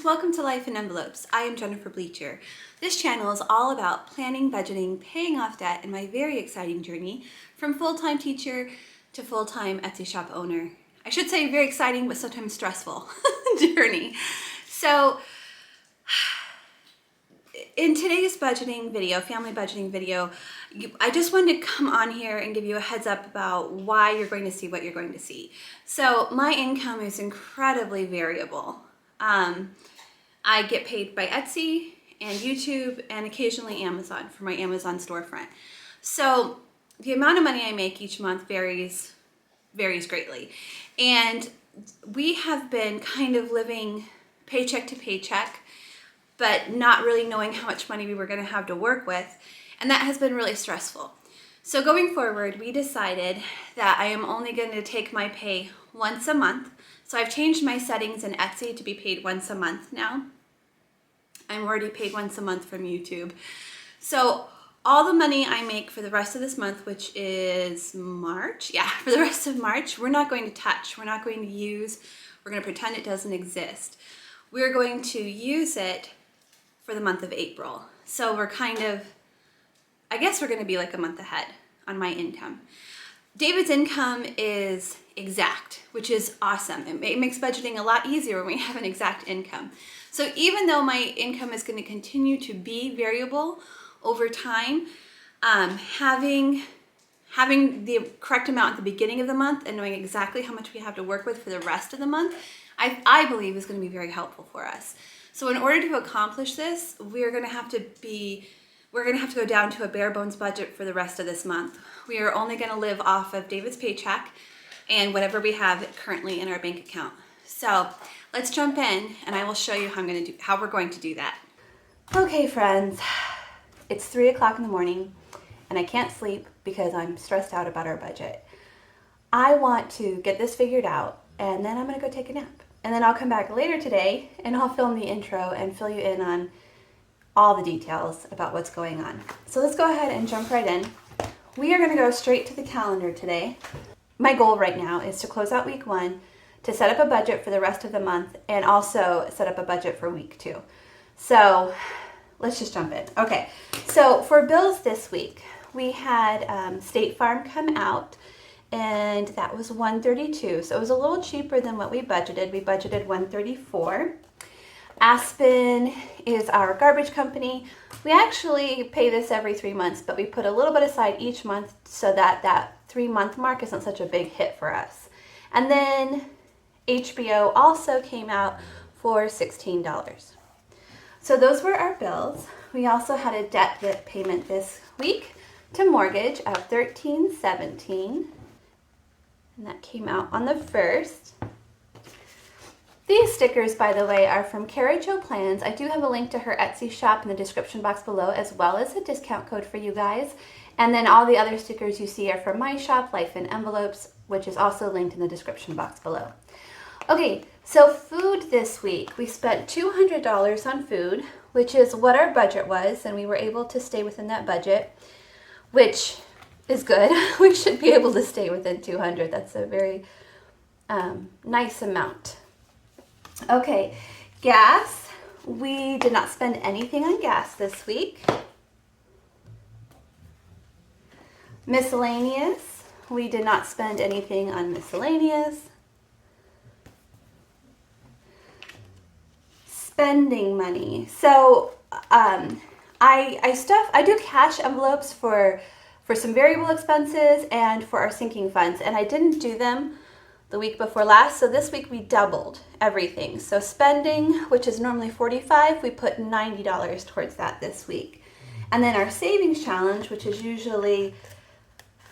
welcome to Life in Envelopes. I am Jennifer Bleecher. This channel is all about planning, budgeting, paying off debt, and my very exciting journey from full-time teacher to full-time Etsy shop owner. I should say very exciting, but sometimes stressful journey. So in today's budgeting video, family budgeting video, I just wanted to come on here and give you a heads up about why you're going to see what you're going to see. So my income is incredibly variable. I get paid by Etsy and YouTube and occasionally Amazon for my Amazon storefront. So the amount of money I make each month varies greatly. And we have been kind of living paycheck to paycheck, but not really knowing how much money we were going to have to work with. And that has been really stressful. So going forward, we decided that I am only going to take my pay once a month. So I've changed my settings in Etsy to be paid once a month now. I'm already paid once a month from YouTube. So all the money I make for the rest of this month, which is March, for the rest of March, we're not going to touch. We're not going to use. We're going to pretend it doesn't exist. We're going to use it for the month of April. So we're kind of, I guess we're going to be like a month ahead on my income. David's income is exact, which is awesome. It makes budgeting a lot easier when we have an exact income. So even though my income is going to continue to be variable over time, having the correct amount at the beginning of the month and knowing exactly how much we have to work with for the rest of the month, I believe is going to be very helpful for us. So in order to accomplish this, we're going to have to go down to a bare bones budget for the rest of this month. We are only going to live off of David's paycheck and whatever we have currently in our bank account. So let's jump in and I will show you how we're going to do that. Okay, friends, it's 3 o'clock in the morning and I can't sleep because I'm stressed out about our budget. I want to get this figured out and then I'm going to go take a nap. And then I'll come back later today and I'll film the intro and fill you in on all the details about what's going on. So let's go ahead and jump right in. We are going to go straight to the calendar today. My goal right now is to close out week 1, to set up a budget for the rest of the month, and also set up a budget for week 2. So let's just jump in. Okay, so for bills this week, we had State Farm come out, and that was $132. So it was a little cheaper than what we budgeted. We budgeted $134. Aspen is our garbage company. We actually pay this every 3 months, but we put a little bit aside each month so that that 3-month mark isn't such a big hit for us. And then HBO also came out for $16. So those were our bills. We also had a debt payment this week to mortgage of $13.17, and that came out on the 1st. These stickers, by the way, are from Cara Jo Plans. I do have a link to her Etsy shop in the description box below, as well as a discount code for you guys. And then all the other stickers you see are from my shop, Life in Envelopes, which is also linked in the description box below. Okay, so food this week. We spent $200 on food, which is what our budget was, and we were able to stay within that budget, which is good. We should be able to stay within $200. That's a very nice amount. Okay, gas. We did not spend anything on gas this week. Miscellaneous. We did not spend anything on miscellaneous. Spending money. So I do cash envelopes for some variable expenses and for our sinking funds, and I didn't do them the week before last, so this week we doubled everything. So spending, which is normally $45, we put $90 towards that this week. And then our savings challenge, which is usually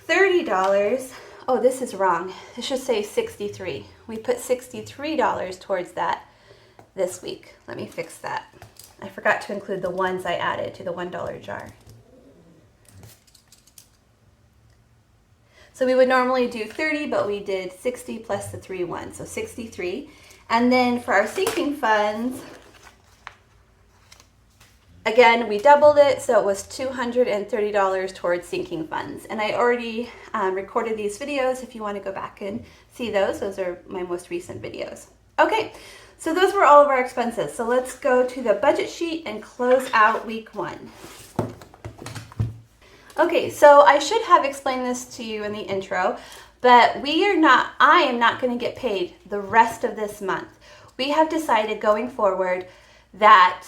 $30. Oh, this is wrong. It should say $63. We put $63 towards that this week. Let me fix that. I forgot to include the ones I added to the $1 jar. So we would normally do 30, but we did 60 plus the 3 ones, so 63. And then for our sinking funds, again, we doubled it, so it was $230 towards sinking funds. And I already recorded these videos if you want to go back and see those. Those are my most recent videos. Okay, So those were all of our expenses. So let's go to the budget sheet and close out week 1. Okay, so I should have explained this to you in the intro, but I am not going to get paid the rest of this month. We have decided going forward that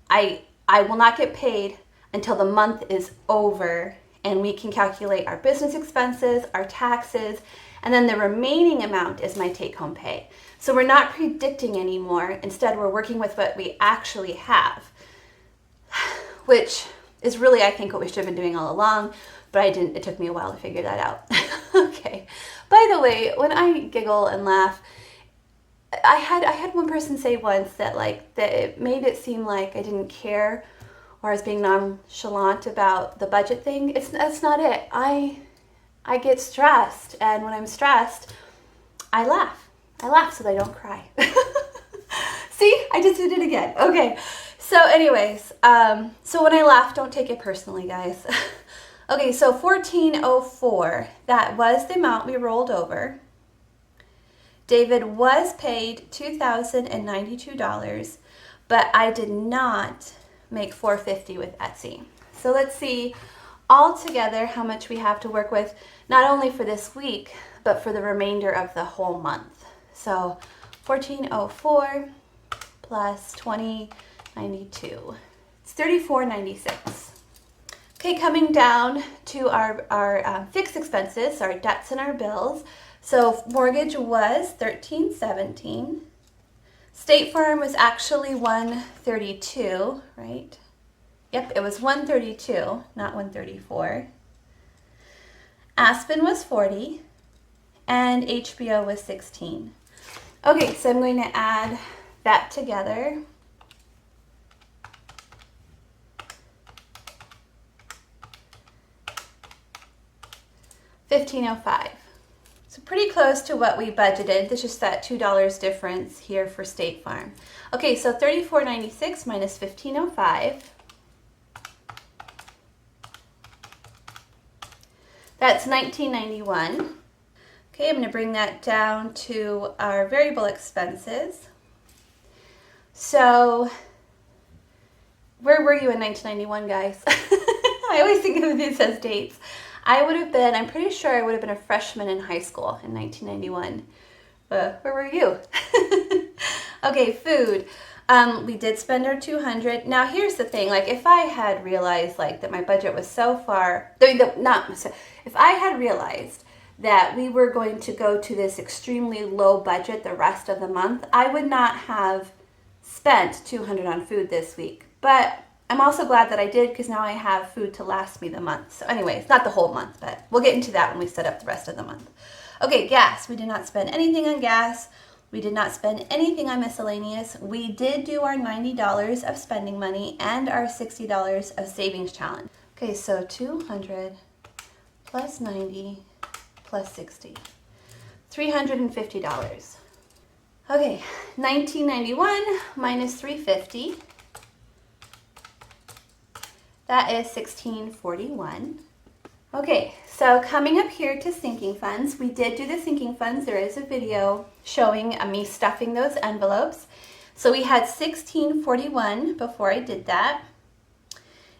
I will not get paid until the month is over and we can calculate our business expenses, our taxes, and then the remaining amount is my take-home pay. So we're not predicting anymore. Instead, we're working with what we actually have, which is really, I think, what we should have been doing all along, but I didn't. It took me a while to figure that out. Okay. By the way, when I giggle and laugh, I had one person say once that it made it seem like I didn't care or I was being nonchalant about the budget thing. That's not it. I get stressed, and when I'm stressed, I laugh. I laugh so that I don't cry. See, I just did it again. Okay, so anyways, so when I laugh, don't take it personally, guys. Okay, so $1,404, that was the amount we rolled over. David was paid $2,092, but I did not make $450 with Etsy. So let's see all together how much we have to work with, not only for this week, but for the remainder of the whole month. So 1404 plus 2092. It's 3496. Okay, coming down to our fixed expenses, our debts and our bills. So mortgage was $1317. State Farm was actually $132, right? Yep, it was $132, not $134. Aspen was $40, and HBO was $16. Okay, so I'm going to add that together. $1,505. So pretty close to what we budgeted. There's just that $2 difference here for State Farm. Okay, so $34.96 minus $1,505. That's $19.91. Okay, I'm going to bring that down to our variable expenses. So, where were you in 1991, guys? I always think of this as dates. I'm pretty sure I would have been a freshman in high school in 1991. Where were you? Okay, food. We did spend our $200. Now here's the thing, if I had realized that my budget was so far, if I had realized that we were going to go to this extremely low budget the rest of the month, I would not have spent $200 on food this week. But I'm also glad that I did, because now I have food to last me the month. So anyways, not the whole month, but we'll get into that when we set up the rest of the month. Okay, gas. We did not spend anything on gas. We did not spend anything on miscellaneous. We did do our $90 of spending money and our $60 of savings challenge. Okay, so 200 plus 90 plus 60. $350. Okay, 1991 minus 350. That is $1641. Okay, so coming up here to sinking funds, we did do the sinking funds. There is a video showing me stuffing those envelopes. So we had $1641 before I did that.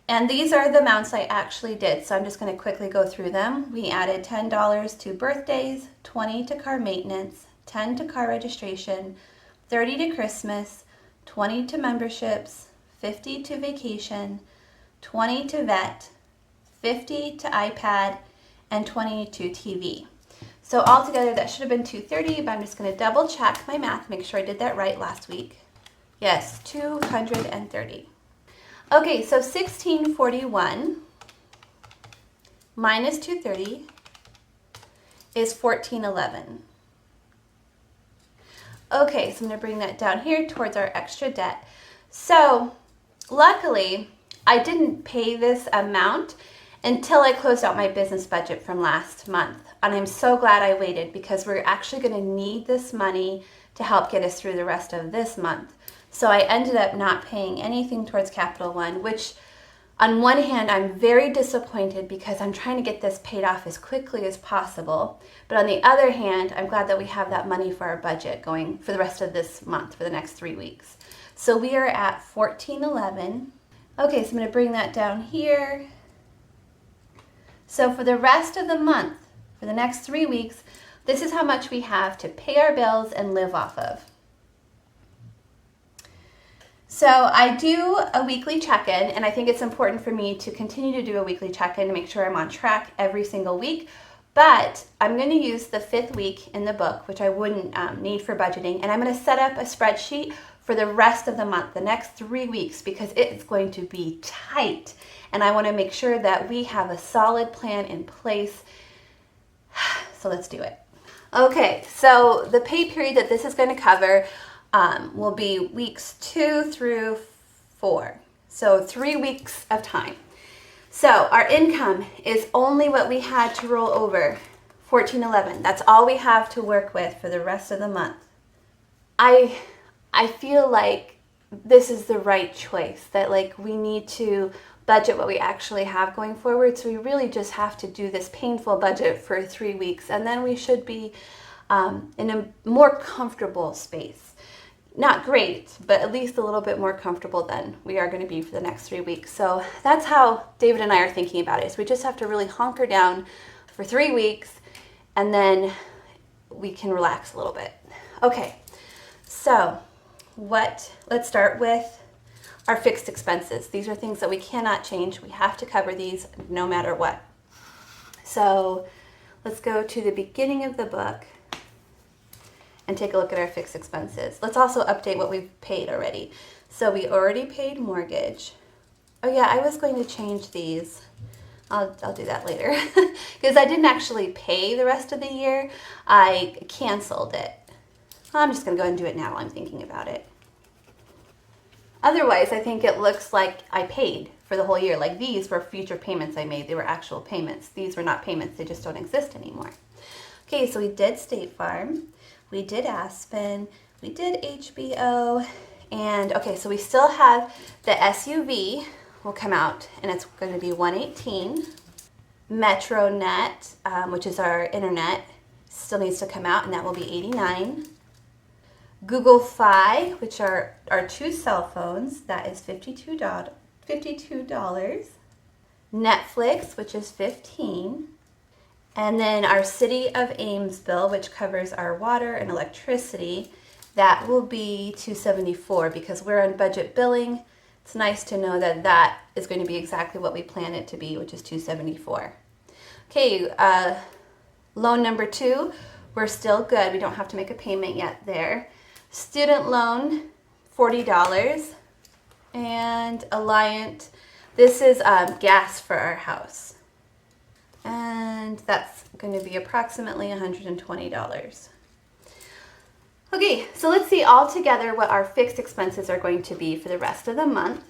And these are the amounts I actually did. So I'm just going to quickly go through them. We added $10 to birthdays, $20 to car maintenance, $10 to car registration, $30 to Christmas, $20 to memberships, $50 to vacation, $20 to vet, $50 to iPad, and $20 to TV. So altogether that should have been $230, but I'm just going to double check my math, make sure I did that right last week. Yes, $230. Okay, so $1641 minus $230 is $1411. Okay, so I'm going to bring that down here towards our extra debt. So luckily, I didn't pay this amount until I closed out my business budget from last month. And I'm so glad I waited, because we're actually going to need this money to help get us through the rest of this month. So I ended up not paying anything towards Capital One, which On one hand, I'm very disappointed because I'm trying to get this paid off as quickly as possible. But on the other hand, I'm glad that we have that money for our budget going for the rest of this month, for the next 3 weeks. So we are at $14.11. Okay, so I'm going to bring that down here. So for the rest of the month, for the next 3 weeks, this is how much we have to pay our bills and live off of. So I do a weekly check-in, and I think it's important for me to continue to do a weekly check-in to make sure I'm on track every single week. But I'm going to use the 5th week in the book, which I wouldn't need for budgeting, and I'm going to set up a spreadsheet for the rest of the month, the next 3 weeks, because it's going to be tight. And I want to make sure that we have a solid plan in place. So let's do it. Okay, so the pay period that this is going to cover will be weeks 2 through 4. So 3 weeks of time. So our income is only what we had to roll over, $14.11. That's all we have to work with for the rest of the month. I feel like this is the right choice, that like we need to budget what we actually have going forward. So we really just have to do this painful budget for 3 weeks, and then we should be in a more comfortable space. Not great, but at least a little bit more comfortable than we are going to be for the next 3 weeks. So that's how David and I are thinking about it. So we just have to really hunker down for 3 weeks, and then we can relax a little bit. Okay, so let's start with our fixed expenses. These are things that we cannot change. We have to cover these no matter what. So let's go to the beginning of the book and take a look at our fixed expenses. Let's also update what we've paid already. So we already paid mortgage. Oh yeah, I was going to change these. I'll do that later because I didn't actually pay the rest of the year. I canceled it. I'm just going to go ahead and do it now while I'm thinking about it. Otherwise, I think it looks like I paid for the whole year. Like these were future payments I made. They were actual payments. These were not payments. They just don't exist anymore. Okay, so we did State Farm. We did Aspen, we did HBO, and okay, so we still have the SUV will come out, and it's going to be $118. MetroNet, which is our internet, still needs to come out, and that will be $89. Google Fi, which are our 2 cell phones, that is $52. Netflix, which is $15. And then our City of Ames bill, which covers our water and electricity, that will be $274 because we're on budget billing. It's nice to know that that is going to be exactly what we plan it to be, which is $274. Okay, loan number 2, we're still good. We don't have to make a payment yet there. Student loan, $40. And Alliant, this is gas for our house. And that's going to be approximately $120. Okay, so let's see all together what our fixed expenses are going to be for the rest of the month.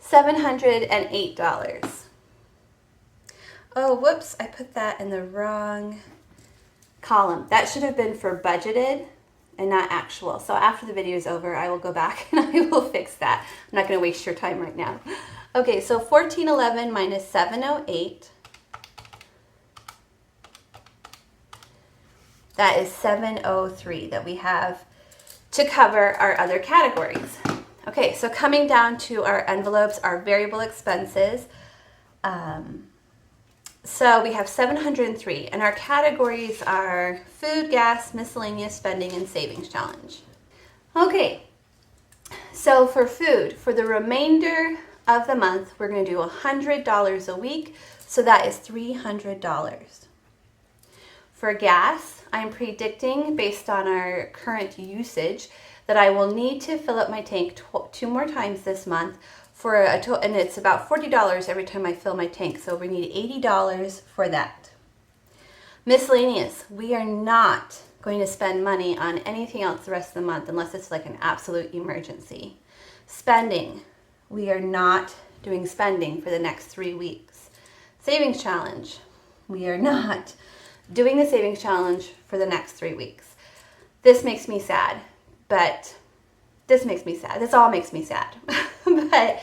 $708. Oh, whoops, I put that in the wrong column. That should have been for budgeted and not actual. So after the video is over, I will go back and I will fix that. I'm not going to waste your time right now. Okay, so $1411 minus $708. That is $703 that we have to cover our other categories. Okay, so coming down to our envelopes, our variable expenses. So we have 703, and our categories are food, gas, miscellaneous spending, and savings challenge. Okay, so for food, for the remainder of the month, we're going to do $100 a week, so that is $300. For gas, I'm predicting, based on our current usage, that I will need to fill up my tank 2 more times this month, and it's about $40 every time I fill my tank, so we need $80 for that. Miscellaneous, we are not going to spend money on anything else the rest of the month unless it's like an absolute emergency. Spending, we are not doing spending for the next 3 weeks. Savings challenge, we are not doing the savings challenge for the next 3 weeks. This makes me sad, but this makes me sad. This all makes me sad, but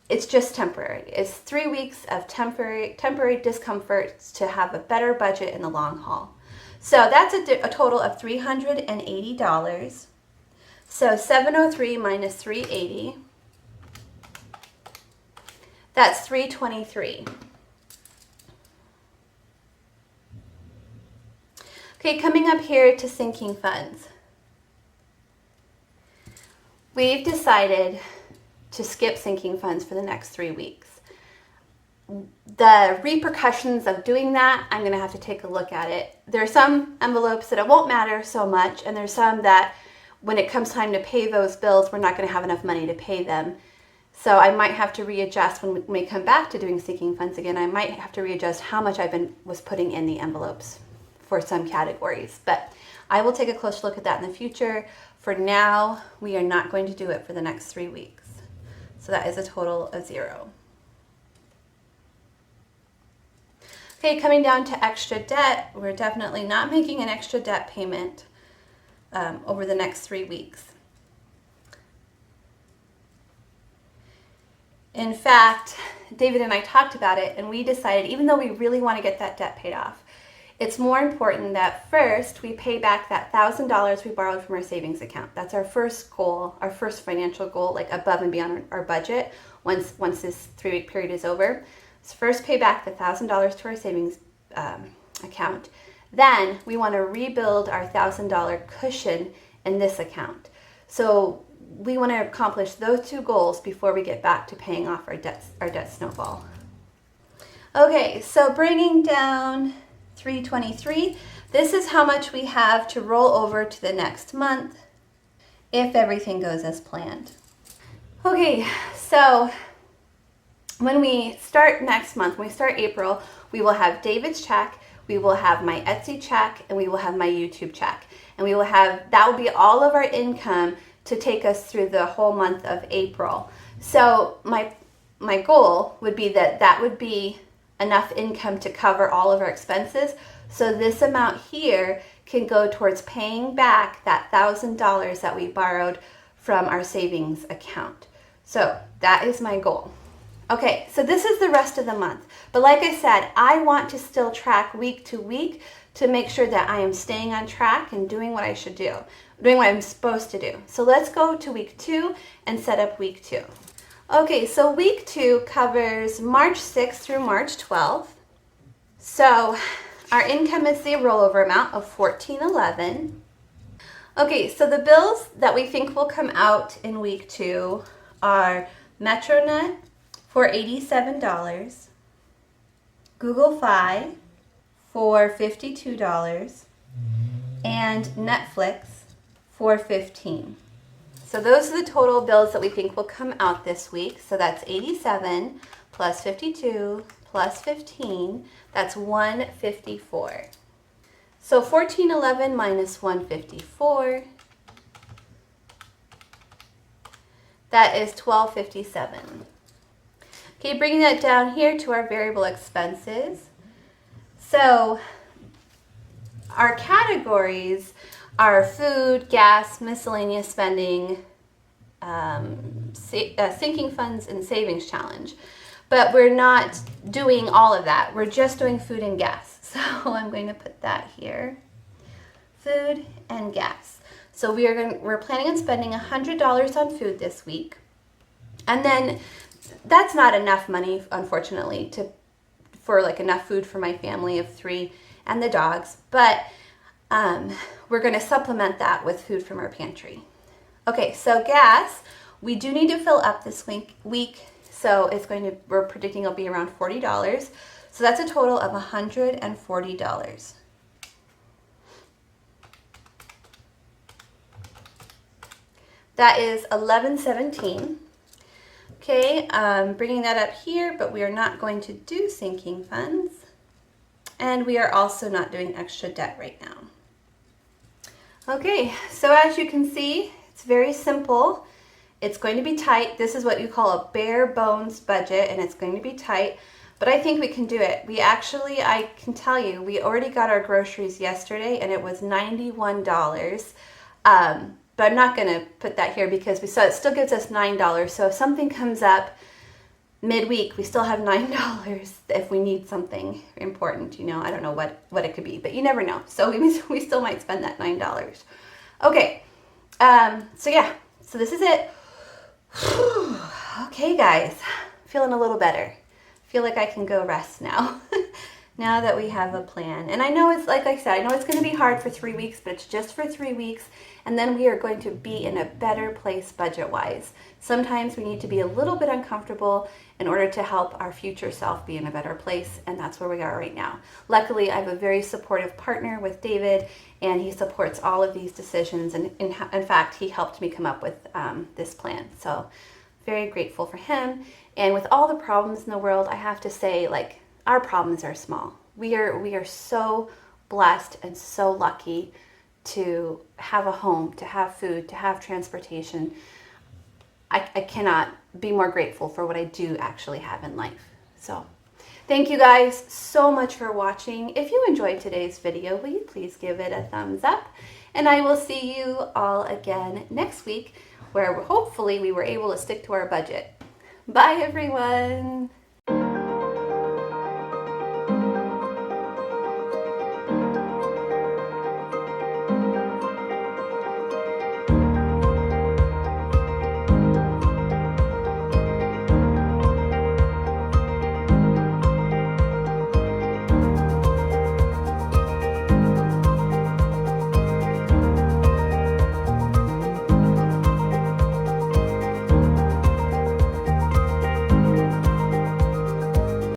it's just temporary. It's 3 weeks of temporary discomfort to have a better budget in the long haul. So that's a total of $380. So 703 minus 380, that's 323. Okay, coming up here to sinking funds. We've decided to skip sinking funds for the next 3 weeks. The repercussions of doing that, I'm gonna have to take a look at it. There are some envelopes that it won't matter so much, and there's some that when it comes time to pay those bills, we're not gonna have enough money to pay them. So I might have to readjust when we come back to doing sinking funds again. I might have to readjust how much was putting in the envelopes for some categories, but I will take a close look at that in the future. For now, we are not going to do it for the next 3 weeks. So that is a total of 0. Okay, coming down to extra debt, we're definitely not making an extra debt payment over the next 3 weeks. In fact, David and I talked about it, and we decided, even though we really want to get that debt paid off, it's more important that first we pay back that $1,000 we borrowed from our savings account. That's our first goal, our first financial goal, like above and beyond our budget once this 3-week period is over. So first pay back the $1,000 to our savings account. Then we want to rebuild our $1,000 cushion in this account. So we want to accomplish those 2 goals before we get back to paying off our debt snowball. Okay, so bringing down 323, this is how much we have to roll over to the next month if everything goes as planned. Okay, so when we start next month, when we start April, we will have David's check, we will have my Etsy check, and we will have my YouTube check. And we will have, that will be all of our income to take us through the whole month of April. So my goal would be that would be enough income to cover all of our expenses. So this amount here can go towards paying back that $1,000 that we borrowed from our savings account. So that is my goal. Okay, so this is the rest of the month. But like I said, I want to still track week to week to make sure that I am staying on track and doing what I should do, doing what I'm supposed to do. So let's go to week 2 and set up week 2. Okay, so week 2 covers March 6th through March 12th. So our income is the rollover amount of $14.11. Okay, so the bills that we think will come out in week 2 are MetroNet for $87, Google Fi for $52, and Netflix for $15. So those are the total bills that we think will come out this week. So that's 87 plus 52 plus 15, that's 154. So 1411 minus 154, that is 1257. Okay, bringing that down here to our variable expenses. So our categories are food, gas, miscellaneous spending, sinking funds, and savings challenge. But we're not doing all of that. We're just doing food and gas. So I'm going to put that here. Food and gas. So we're planning on spending $100 on food this week. And then that's not enough money, unfortunately, for like enough food for my family of 3 and the dogs. But we're going to supplement that with food from our pantry. Okay, so gas, we do need to fill up this week. So we're predicting it'll be around $40. So that's a total of $140. That is $11.17. Okay, bringing that up here, but we are not going to do sinking funds. And we are also not doing extra debt right now. Okay, so as you can see, it's very simple. It's going to be tight. This is what you call a bare bones budget, and it's going to be tight. but I think we can do it. We actually, I can tell you, we already got our groceries yesterday and it was $91. But I'm not going to put that here because we saw it still gives us $9. So if something comes up midweek, we still have $9 if we need something important. You know, I don't know what it could be, but you never know. So we still might spend that $9. Okay. So yeah, so this is it. Okay, guys, feeling a little better. Feel like I can go rest now. Now that we have a plan. And I know it's, like I said, I know it's going to be hard for 3 weeks, but it's just for 3 weeks. And then we are going to be in a better place budget-wise. Sometimes we need to be a little bit uncomfortable in order to help our future self be in a better place. And that's where we are right now. Luckily, I have a very supportive partner with David, and he supports all of these decisions. And in fact, he helped me come up with this plan. So very grateful for him. And with all the problems in the world, I have to say, like, our problems are small. We are so blessed and so lucky to have a home, to have food, to have transportation. I cannot be more grateful for what I do actually have in life. So thank you guys so much for watching. If you enjoyed today's video, will you please give it a thumbs up? And I will see you all again next week, where hopefully we were able to stick to our budget. Bye, everyone.